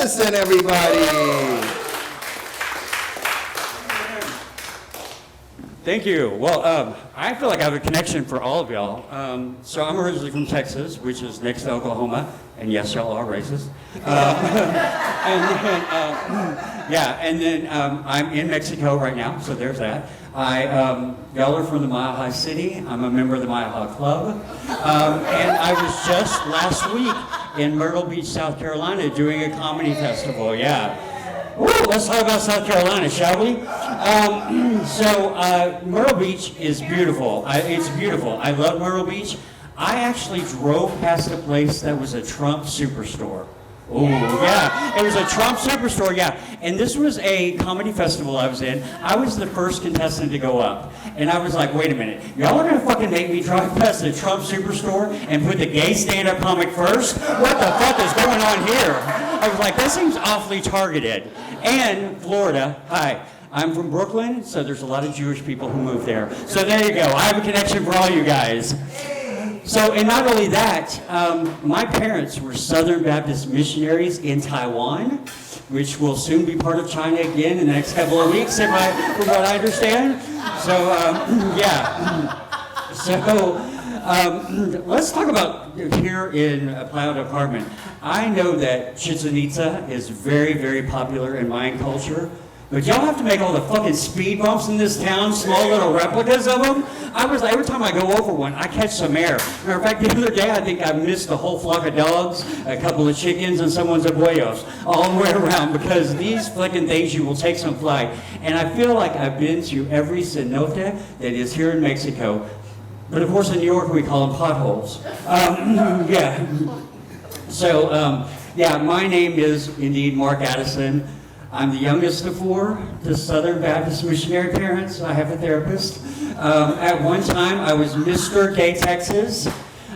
Addison, everybody. Thank you. Well, I feel like I have a connection for all of y'all. So I'm originally from Texas, which is next to Oklahoma, and yes, y'all are racist. And then I'm in Mexico right now, so there's that. Y'all are from the Mile High City. I'm a member of the Mile High Club. And I was just last week in Myrtle Beach, South Carolina, doing a comedy festival. Yeah. Woo, let's talk about South Carolina, shall we? Myrtle Beach is beautiful. It's beautiful. I love Myrtle Beach. I actually drove past a place that was a Trump superstore. Oh, yeah. It was a Trump superstore, yeah. And this was a comedy festival I was in. I was the first contestant to go up. And I was like, wait a minute. Y'all are going to fucking make me drive past the Trump superstore and put the gay stand-up comic first? What the fuck is going on here? I was like, that seems awfully targeted. And Florida, hi. I'm from Brooklyn, so there's a lot of Jewish people who moved there. So there you go. I have a connection for all you guys. So, and not only that, my parents were Southern Baptist missionaries in Taiwan, which will soon be part of China again in the next couple of weeks, from what I understand. So, yeah. So, let's talk about here in Playa Department. I know that Chichen Itza is very, very popular in Mayan culture. But y'all have to make all the fucking speed bumps in this town, small little replicas of them. Every time I go over one, I catch some air. Matter of fact, the other day, I think I missed a whole flock of dogs, a couple of chickens, and someone's abuelos, all the way around, because these fucking things, you will take some flight. And I feel like I've been to every cenote that is here in Mexico. But of course, in New York, we call them potholes. Yeah. So, my name is indeed Mark Addison. I'm the youngest of four to Southern Baptist missionary parents. I have a therapist. At one time, I was Mr. Gay Texas.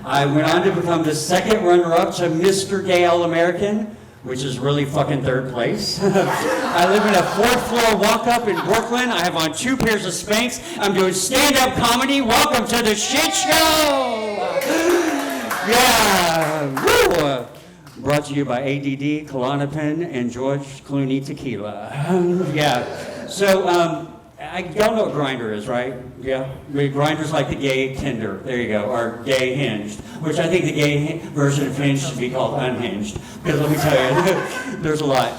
I went on to become the second runner-up to Mr. Gay All-American, which is really fucking third place. I live in a fourth floor walk-up in Brooklyn. I have on 2 pairs of Spanx. I'm doing stand-up comedy. Welcome to the shit show! Yeah, woo! Brought to you by ADD, Klonopin, and George Clooney Tequila. Yeah. So, y'all know what Grindr is, right? Yeah. Grindr's like the gay Tinder. There you go. Or gay Hinged, which I think the gay version of Hinge should be called Unhinged. Because let me tell you, there's a lot.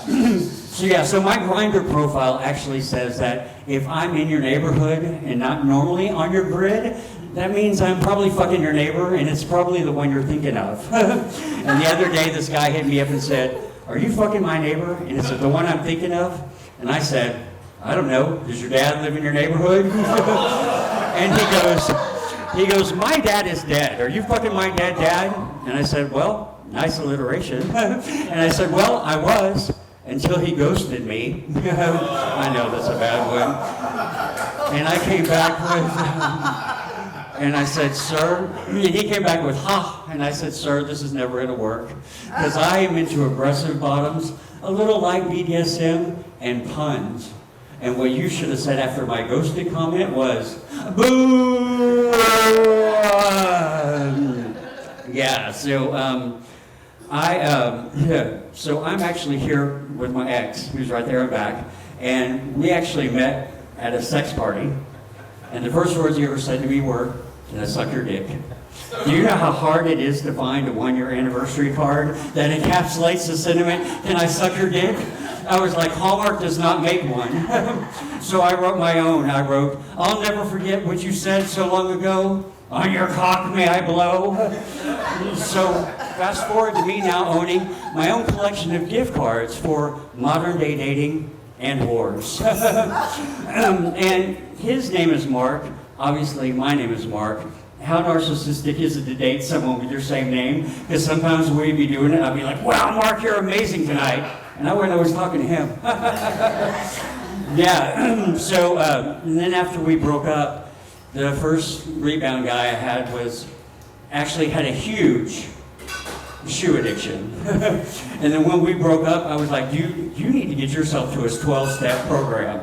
So my Grindr profile actually says that if I'm in your neighborhood and not normally on your grid, that means I'm probably fucking your neighbor, and it's probably the one you're thinking of. And the other day, this guy hit me up and said, "Are you fucking my neighbor?" And is it the one I'm thinking of? And I said, "I don't know. Does your dad live in your neighborhood?" And he goes, "My dad is dead. Are you fucking my dead dad?" And I said, "Well, nice alliteration." And I said, "Well, I was, until he ghosted me." I know that's a bad one. And I came back with... And I said, "Sir," he came back with, "Ha," and I said, "Sir, this is never gonna work, because I am into aggressive bottoms, a little like BDSM, and puns. And what you should have said after my ghosted comment was, boo!" Yeah, so I'm actually here with my ex, who's right there in back, and we actually met at a sex party, and the first words he ever said to me were, "Can I suck your dick?" Do you know how hard it is to find a 1-year anniversary card that encapsulates the sentiment, "Can I suck your dick?" I was like, Hallmark does not make one. So I wrote my own. I wrote, "I'll never forget what you said so long ago. On your cock may I blow." So fast forward to me now owning my own collection of gift cards for modern day dating and whores. And his name is Mark. Obviously, my name is Mark. How narcissistic is it to date someone with your same name? Because sometimes we'd be doing it, I'd be like, "Wow, Mark, you're amazing tonight." And I wasn't always talking to him. Yeah, so, and then after we broke up, the first rebound guy I had had a huge shoe addiction. And then when we broke up, I was like, you need to get yourself to a 12-step program.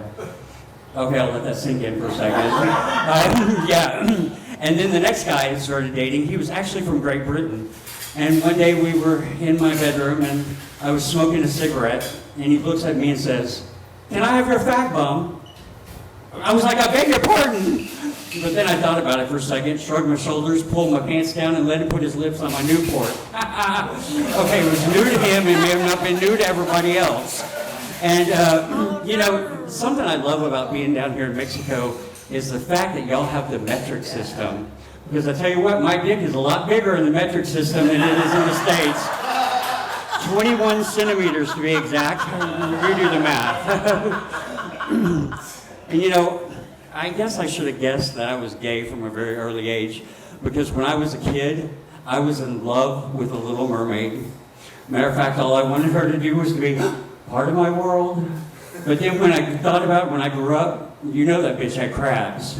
Okay, I'll let that sink in for a second. Yeah. And then the next guy I started dating, he was actually from Great Britain. And one day we were in my bedroom and I was smoking a cigarette and he looks at me and says, "Can I have your fag bum?" I was like, "I beg your pardon." But then I thought about it for a second, shrugged my shoulders, pulled my pants down, and let him put his lips on my Newport. Okay, it was new to him and may have not been new to everybody else. And, something I love about being down here in Mexico is the fact that y'all have the metric system. Because I tell you what, my dick is a lot bigger in the metric system than it is in the States. 21 centimeters to be exact. You do the math. And I guess I should have guessed that I was gay from a very early age, because when I was a kid, I was in love with the Little Mermaid. Matter of fact, all I wanted her to do was to be part of my world. But then when I thought about it, when I grew up, that bitch had crabs.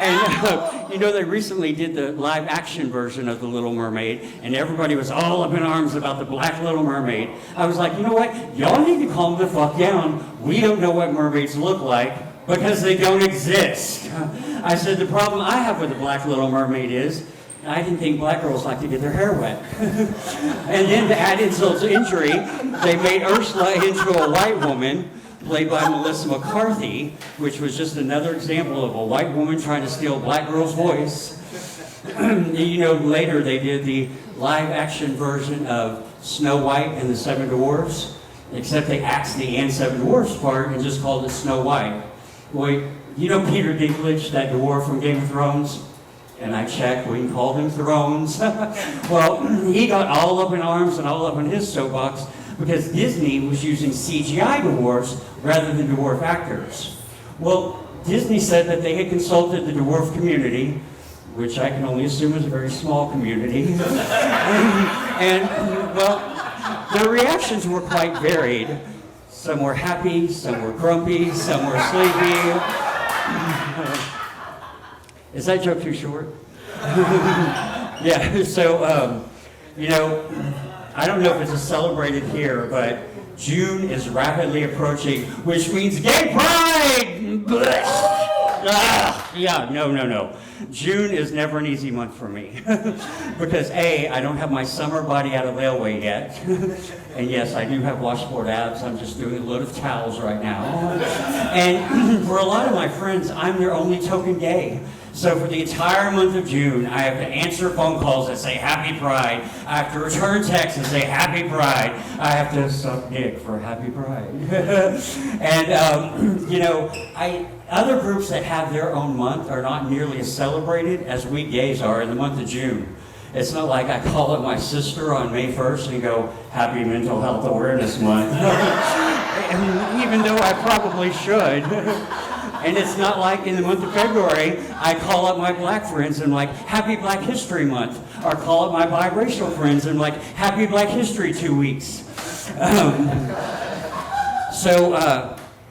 And they recently did the live action version of The Little Mermaid, and everybody was all up in arms about the Black Little Mermaid. I was like, you know what? Y'all need to calm the fuck down. We don't know what mermaids look like because they don't exist. I said, the problem I have with the Black Little Mermaid is I didn't think black girls like to get their hair wet. And then to add insult to injury, they made Ursula into a white woman, played by Melissa McCarthy, which was just another example of a white woman trying to steal a black girl's voice. Later they did the live action version of Snow White and the Seven Dwarfs, except they axed the and Seven Dwarfs part and just called it Snow White. Wait, Peter Dinklage, that dwarf from Game of Thrones? And I checked, we can call them Thrones. Well, he got all up in arms and all up in his soapbox because Disney was using CGI dwarfs rather than dwarf actors. Well, Disney said that they had consulted the dwarf community, which I can only assume is a very small community. Their reactions were quite varied. Some were happy, some were grumpy, some were sleepy. Is that joke too short? Yeah, so, I don't know if it's celebrated here, but June is rapidly approaching, which means gay pride! No. June is never an easy month for me. Because A, I don't have my summer body out of layaway yet. And yes, I do have washboard abs. I'm just doing a load of towels right now. And for a lot of my friends, I'm their only token gay. So for the entire month of June, I have to answer phone calls that say Happy Pride. I have to return texts that say Happy Pride. I have to suck dick for Happy Pride. And, other groups that have their own month are not nearly as celebrated as we gays are in the month of June. It's not like I call up my sister on May 1st and go, Happy Mental Health Awareness Month. Even though I probably should. And it's not like in the month of February, I call up my black friends and like, Happy Black History Month. Or call up my biracial friends and like, Happy Black History 2 weeks.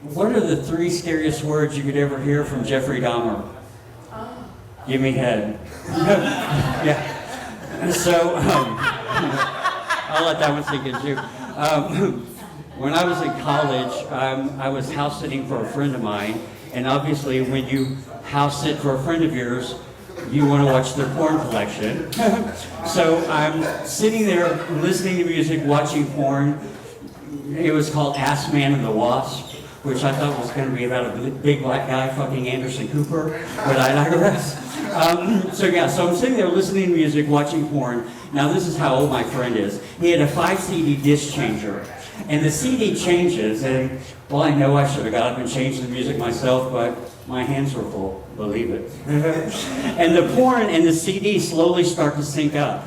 What are the 3 scariest words you could ever hear from Jeffrey Dahmer? Give me head. Yeah. So, I'll let that one sink in too. When I was in college, I was house sitting for a friend of mine, and obviously when you house sit for a friend of yours, you want to watch their porn collection. So I'm sitting there listening to music, watching porn. It was called Ass Man and the Wasp, which I thought was going to be about a big black guy fucking Anderson Cooper, but I digress. So I'm sitting there listening to music, watching porn. Now this is how old my friend is. He had a 5 CD disc changer, and the CD changes, and well, I know I should have got up and changed the music myself, but my hands were full, believe it. And the porn and the CD slowly start to sync up.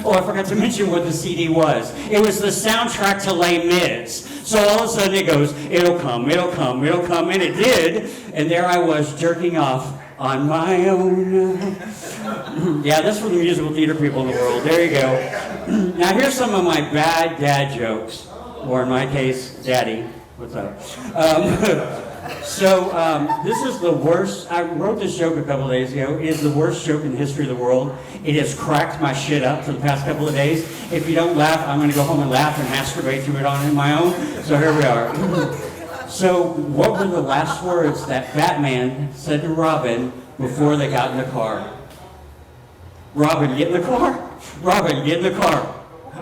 Oh, I forgot to mention what the CD was. It was the soundtrack to Les Mis. So all of a sudden it goes, it'll come, it'll come, it'll come, and it did. And there I was jerking off on my own. Yeah, that's for the musical theater people in the world. There you go. Now here's some of my bad dad jokes, or in my case, daddy. What's up? This is the worst. I wrote this joke a couple of days ago. It is the worst joke in the history of the world. It has cracked my shit up for the past couple of days. If you don't laugh, I'm going to go home and laugh and masturbate to it on my own. So here we are. So what were the last words that Batman said to Robin before they got in the car? Robin, get in the car? Robin, get in the car.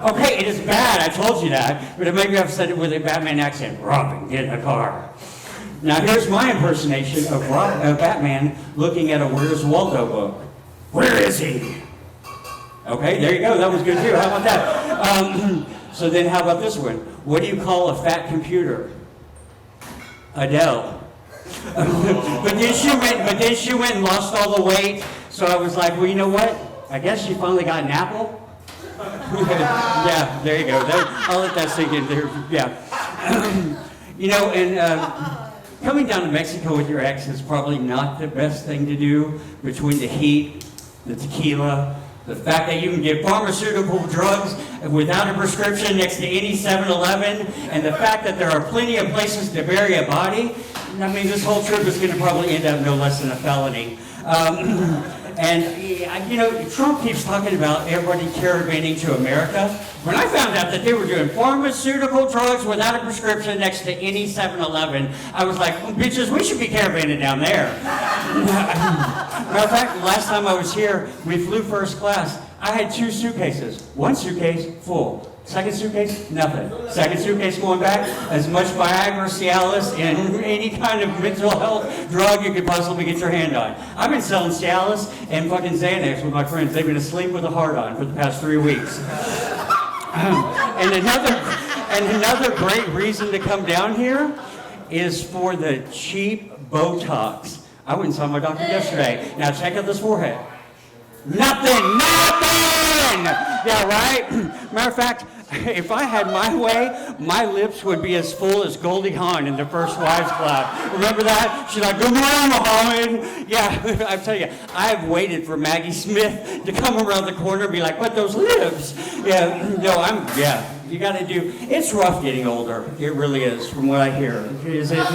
Okay, it is bad, I told you that, but maybe I've said it with a Batman accent. Robin, get in the car. Now here's my impersonation of Batman looking at a Where's Waldo book. Where is he? Okay, there you go, that was good too, how about that? So then how about this one? What do you call a fat computer? Adele. But then she went and lost all the weight, so I was like, well, you know what? I guess she finally got an apple. Yeah, there you go. I'll let that sink in there. Yeah. You know, and coming down to Mexico with your ex is probably not the best thing to do between the heat, the tequila, the fact that you can get pharmaceutical drugs without a prescription next to any 7-Eleven, and the fact that there are plenty of places to bury a body. I mean, this whole trip is going to probably end up no less than a felony. And, you know, Trump keeps talking about everybody caravanning to America. When I found out that they were doing pharmaceutical drugs without a prescription next to any 7-Eleven, I was like, well, bitches, we should be caravanning down there. Matter of fact, last time I was here, we flew first class. I had 2 suitcases. One suitcase full. Second suitcase, nothing. Second suitcase going back, as much Viagra, Cialis, and any kind of mental health drug you could possibly get your hand on. I've been selling Cialis and fucking Xanax with my friends. They've been asleep with a heart on for the past 3 weeks. And another great reason to come down here is for the cheap Botox. I went and saw my doctor yesterday. Now check out this forehead. Nothing! Yeah, right? Matter of fact, if I had my way, my lips would be as full as Goldie Hawn in the First Wives Club. Remember that? She's like, good morning, Muhammad. Yeah, I tell you, I've waited for Maggie Smith to come around the corner and be like, what, those lips? Yeah, no, you gotta do, it's rough getting older. It really is, from what I hear. Is it?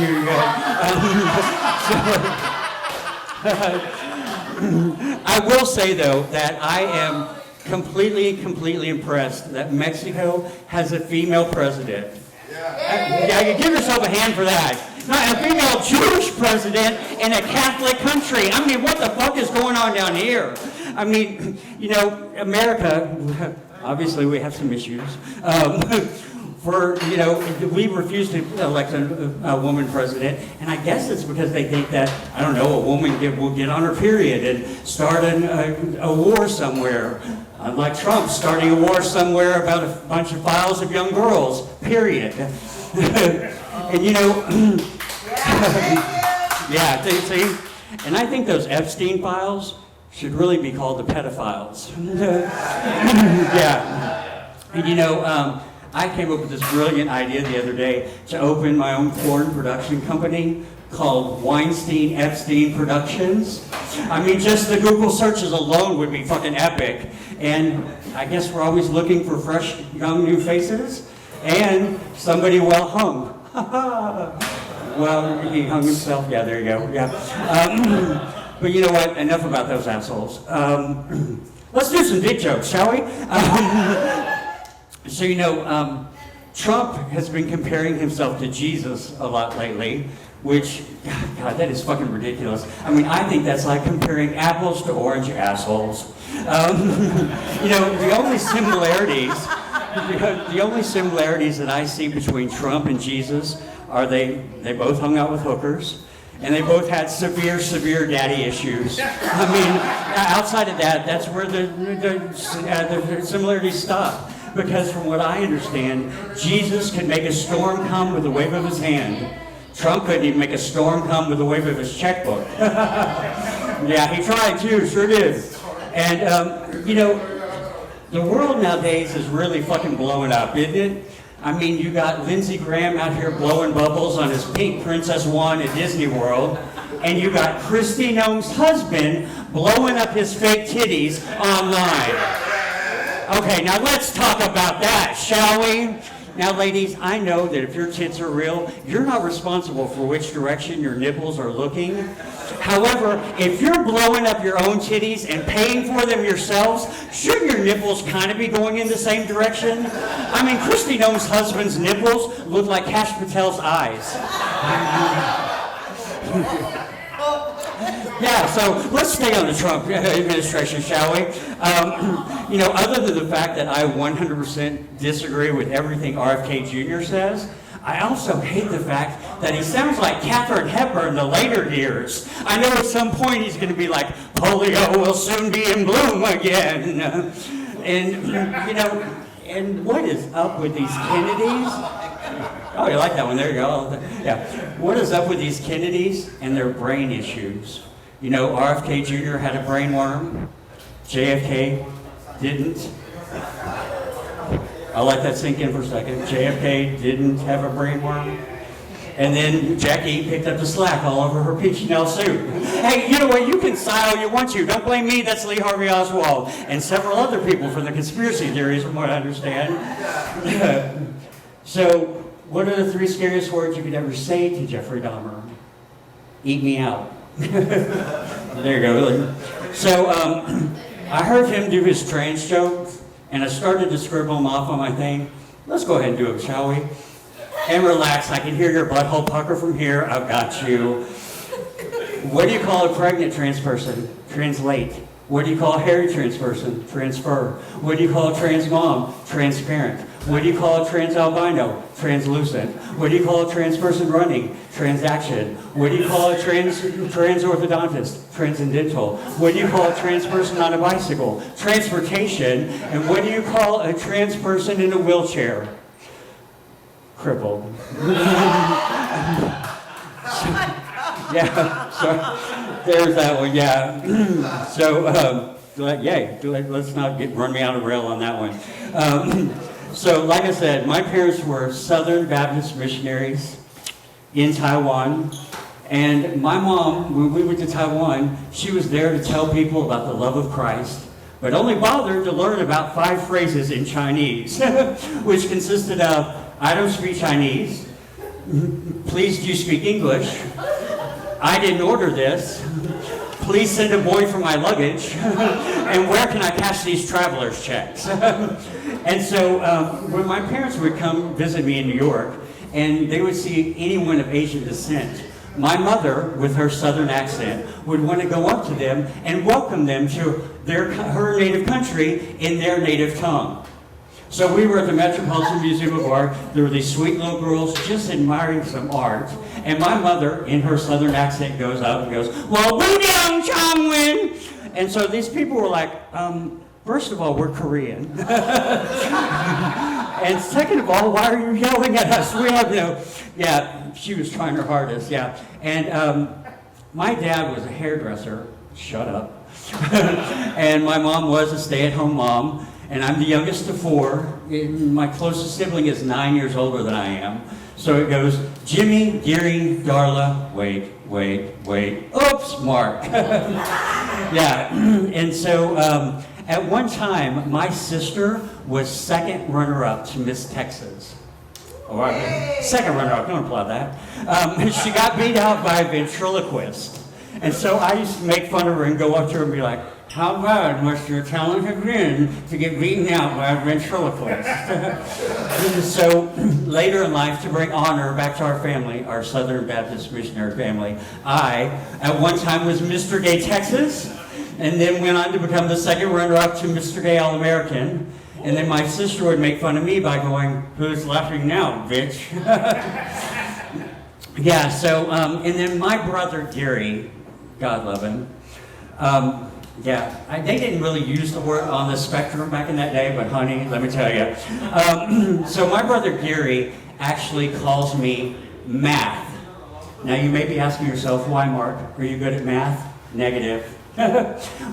I will say, though, that I am completely impressed that Mexico has a female president. Yeah, you give yourself a hand for that. Not a female Jewish president in a Catholic country. I mean, what the fuck is going on down here? I mean, you know, America, obviously we have some issues. We refuse to elect a woman president, and I guess it's because they think that, I don't know, a woman will get on her period and start a war somewhere. Unlike Trump starting a war somewhere about a bunch of files of young girls, period. And you know, yeah, see? And I think those Epstein files should really be called the pedophiles. Yeah. And you know, I came up with this brilliant idea the other day to open my own porn production company called Weinstein Epstein Productions. I mean, just the Google searches alone would be fucking epic. And I guess we're always looking for fresh, young, new faces and somebody well hung. Well, he hung himself. Yeah, there you go. Yeah. But you know what? Enough about those assholes. Let's do some dick jokes, shall we? So, you know, Trump has been comparing himself to Jesus a lot lately, which, God, that is fucking ridiculous. I mean, I think that's like comparing apples to orange assholes. You know, the only similarities that I see between Trump and Jesus are they both hung out with hookers, and they both had severe daddy issues. I mean, outside of that, that's where the similarities stop. Because from what I understand, Jesus could make a storm come with a wave of his hand. Trump couldn't even make a storm come with a wave of his checkbook. Yeah, he tried too, sure did. And, you know, the world nowadays is really fucking blowing up, isn't it? I mean, you got Lindsey Graham out here blowing bubbles on his pink Princess One at Disney World, and you got Kristi Noem's husband blowing up his fake titties online. Okay, now let's talk about that, shall we? Now, ladies, I know that if your tits are real, you're not responsible for which direction your nipples are looking. However, if you're blowing up your own titties and paying for them yourselves, shouldn't your nipples kind of be going in the same direction? I mean, Kristi Noem's husband's nipples look like Kash Patel's eyes. Yeah, so let's stay on the Trump administration, shall we? Other than the fact that I 100% disagree with everything RFK Jr. says, I also hate the fact that he sounds like Katharine Hepburn in the later years. I know at some point he's going to be like, polio will soon be in bloom again. And what is up with these Kennedys? Oh, you like that one? There you go. Yeah. What is up with these Kennedys and their brain issues? RFK Jr. had a brain worm. JFK didn't. I'll let that sink in for a second. JFK didn't have a brain worm. And then Jackie picked up the slack all over her Chanel suit. Hey, you know what? You can sigh all you want to. Don't blame me. That's Lee Harvey Oswald and several other people from the conspiracy theories, from what I understand. So, what are the 3 scariest words you could ever say to Jeffrey Dahmer? Eat me out. There you go. So, I heard him do his trans jokes, and I started to scribble them off on my thing. Let's go ahead and do it, shall we? And relax. I can hear your butthole pucker from here. I've got you. What do you call a pregnant trans person? Translate. What do you call a hairy trans person? Transfer. What do you call a trans mom? Transparent. What do you call a trans albino? Translucent. What do you call a trans person running? Transaction. What do you call a trans orthodontist? Transcendental. What do you call a trans person on a bicycle? Transportation. And what do you call a trans person in a wheelchair? Crippled. So there's that one, yeah. Let's not run me out of rail on that one. So, like I said, my parents were Southern Baptist missionaries in Taiwan. And my mom, when we went to Taiwan, she was there to tell people about the love of Christ, but only bothered to learn about 5 phrases in Chinese, which consisted of, I don't speak Chinese, please do you speak English, I didn't order this, please send a boy for my luggage, and where can I cash these traveler's checks? And so when my parents would come visit me in New York, and they would see anyone of Asian descent, my mother, with her southern accent, would want to go up to them and welcome them to her native country in their native tongue. So we were at the Metropolitan Museum of Art. There were these sweet little girls just admiring some art. And my mother, in her southern accent, goes up and goes, well, Woo-Dong Chong-Win! And so these people were like, first of all, we're Korean. And second of all, why are you yelling at us? We don't know. Yeah, she was trying her hardest, yeah. And my dad was a hairdresser. Shut up. And my mom was a stay-at-home mom. And I'm the youngest of 4. My closest sibling is 9 years older than I am. So it goes, Jimmy, Gary, Darla, wait, oops, Mark. Yeah, and so at one time, my sister was second runner-up to Miss Texas. Or second runner-up, don't applaud that. She got beat out by a ventriloquist. And so I used to make fun of her and go up to her and be like, how bad must your talent have been to get beaten out by a ventriloquist? So later in life, to bring honor back to our family, our Southern Baptist missionary family, I, at one time, was Mr. Gay Texas, and then went on to become the second runner-up to Mr. Gay All-American. And then my sister would make fun of me by going, who's laughing now, bitch? Yeah, so, and then my brother Gary, God love him, they didn't really use the word on the spectrum back in that day, but honey, let me tell you. So my brother Gary actually calls me Math. Now you may be asking yourself, why, Mark? Are you good at math? Negative.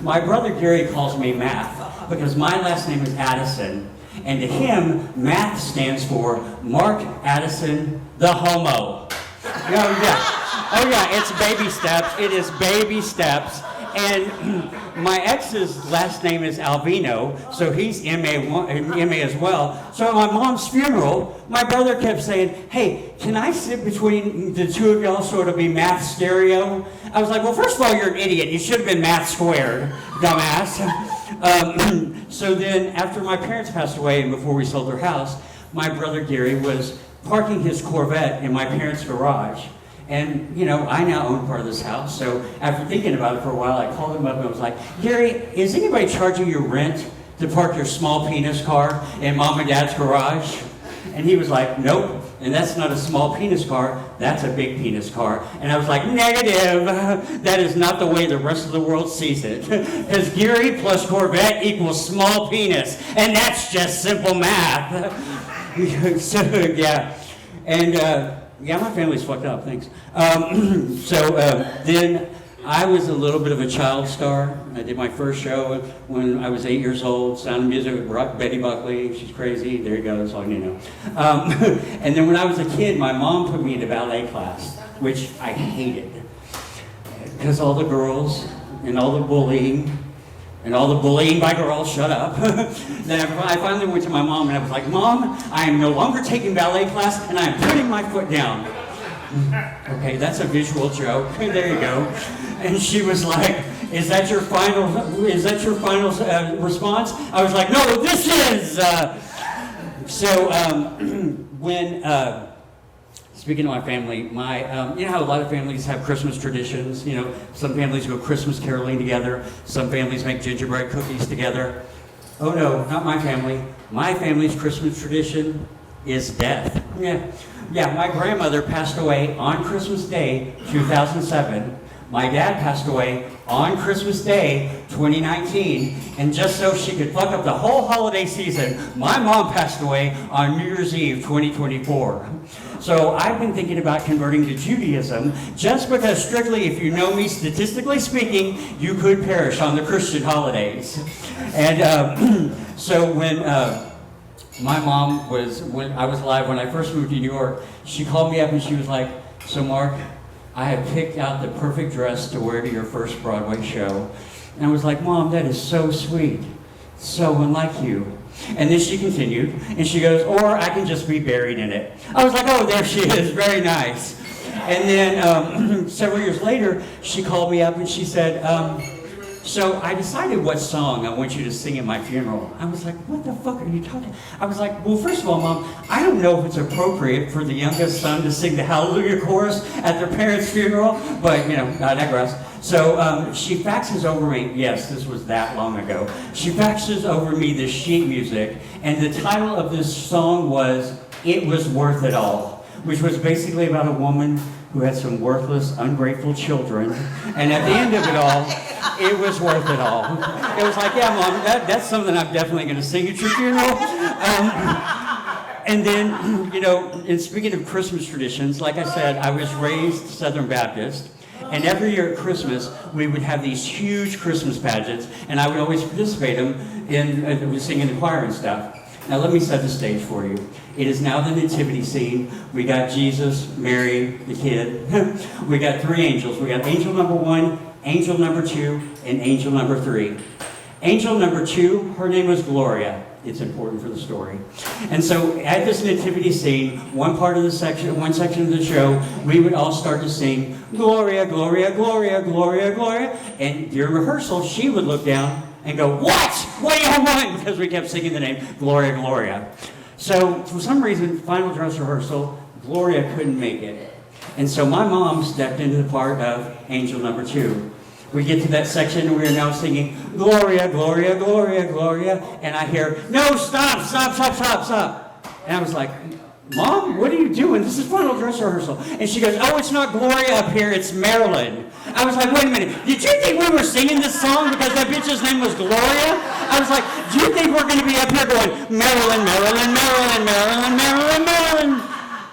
My brother Gary calls me Math because my last name is Addison, and to him, Math stands for Mark Addison the Homo. Oh yeah, it's baby steps. It is baby steps. And my ex's last name is Albino, so he's MA as well. So at my mom's funeral, my brother kept saying, hey, can I sit between the two of y'all so it'll be math stereo? I was like, well, first of all, you're an idiot. You should have been math squared, dumbass. So then after my parents passed away and before we sold their house, my brother Gary was parking his Corvette in my parents' garage. And, you know, I now own part of this house. So after thinking about it for a while, I called him up and I was like, Gary, is anybody charging you rent to park your small penis car in Mom and Dad's garage? And he was like, nope. And that's not a small penis car, that's a big penis car. And I was like, negative. That is not the way the rest of the world sees it. Because Gary plus Corvette equals small penis. And that's just simple math. So, yeah. And, yeah, my family's fucked up, thanks. Then I was a little bit of a child star. I did my first show when I was 8 years old, Sound of Music with Betty Buckley. She's crazy. There you go, that's all you know. And then when I was a kid, my mom put me into ballet class, which I hated. Because all the girls and all the bullying by girls, shut up. Then I finally went to my mom and I was like, Mom, I am no longer taking ballet class and I am putting my foot down. Okay, that's a visual joke. There you go. And she was like, is that your final response? I was like, no, this is. Speaking of my family, you know how a lot of families have Christmas traditions? You know, some families go Christmas caroling together. Some families make gingerbread cookies together. Oh no, not my family. My family's Christmas tradition is death. Yeah, my grandmother passed away on Christmas Day, 2007. My dad passed away on Christmas Day, 2019. And just so she could fuck up the whole holiday season, my mom passed away on New Year's Eve, 2024. So I've been thinking about converting to Judaism just because strictly, if you know me, statistically speaking, you could perish on the Christian holidays. And so when my mom when I was alive, when I first moved to New York, she called me up and she was like, so Mark, I have picked out the perfect dress to wear to your first Broadway show. And I was like, Mom, that is so sweet. So unlike you. And then she continued, and she goes, or I can just be buried in it. I was like, oh, there she is, very nice. And then several years later, she called me up and she said, so I decided what song I want you to sing at my funeral. I was like, what the fuck are you talking? I was like, well, first of all, Mom, I don't know if it's appropriate for the youngest son to sing the Hallelujah chorus at their parents' funeral, but, you know, I digress. So she faxes over me, yes, this was that long ago. She faxes over me this sheet music, and the title of this song was It Was Worth It All, which was basically about a woman who had some worthless, ungrateful children, and at the end of it all, it was worth it all. It was like, yeah, Mom, that's something I'm definitely going to sing at your funeral. And then, you know, and speaking of Christmas traditions, like I said, I was raised Southern Baptist, and every year at Christmas, we would have these huge Christmas pageants, and I would always participate in singing the choir and stuff. Now let me set the stage for you. It is now the nativity scene. We got Jesus, Mary, the kid. We got three angels. We got angel number 1, angel number 2, and angel number 3. Angel number 2, her name was Gloria. It's important for the story. And so at this nativity scene, one section of the show, we would all start to sing, Gloria, Gloria, Gloria, Gloria, Gloria. And during rehearsal, she would look down and go, what? What do you want? Because we kept singing the name, Gloria, Gloria. So for some reason, final dress rehearsal, Gloria couldn't make it. And so my mom stepped into the part of angel number 2. We get to that section and we are now singing, Gloria, Gloria, Gloria, Gloria. And I hear, no, stop. And I was like, Mom, what are you doing? This is final dress rehearsal. And she goes, oh, it's not Gloria up here, it's Marilyn. I was like, wait a minute, did you think we were singing this song because that bitch's name was Gloria? I was like, do you think we're going to be up here going, Marilyn, Marilyn, Marilyn, Marilyn, Marilyn, Marilyn?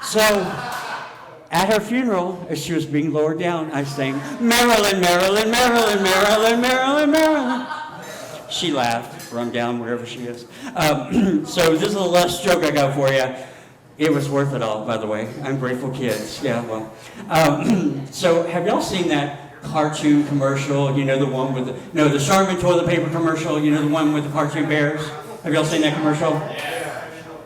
So at her funeral, as she was being lowered down, I sang, Marilyn, Marilyn, Marilyn, Marilyn, Marilyn, Marilyn. She laughed, run down wherever she is. So this is the last joke I got for you. It was worth it all, by the way. Ungrateful kids. Yeah, well. So have y'all seen that cartoon commercial? You know, the one with the Charmin toilet paper commercial? You know, the one with the cartoon bears? Have y'all seen that commercial?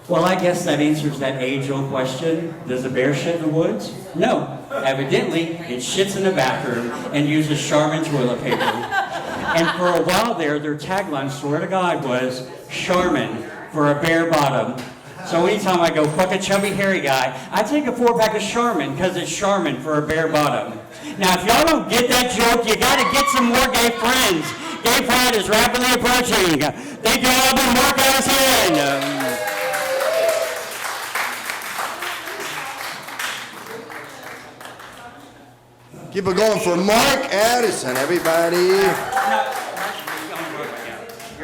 Well, I guess that answers that age-old question. Does a bear shit in the woods? No. Evidently, it shits in the bathroom and uses Charmin toilet paper. And for a while there, their tagline, swear to God, was Charmin for a bare bottom. So anytime I go, fuck a chubby hairy guy, I take a 4-pack of Charmin because it's Charmin for a bare bottom. Now, if y'all don't get that joke, you got to get some more gay friends. Gay Pride is rapidly approaching. Thank you all, but Mark Addison. Keep it going for Mark Addison, everybody. Now,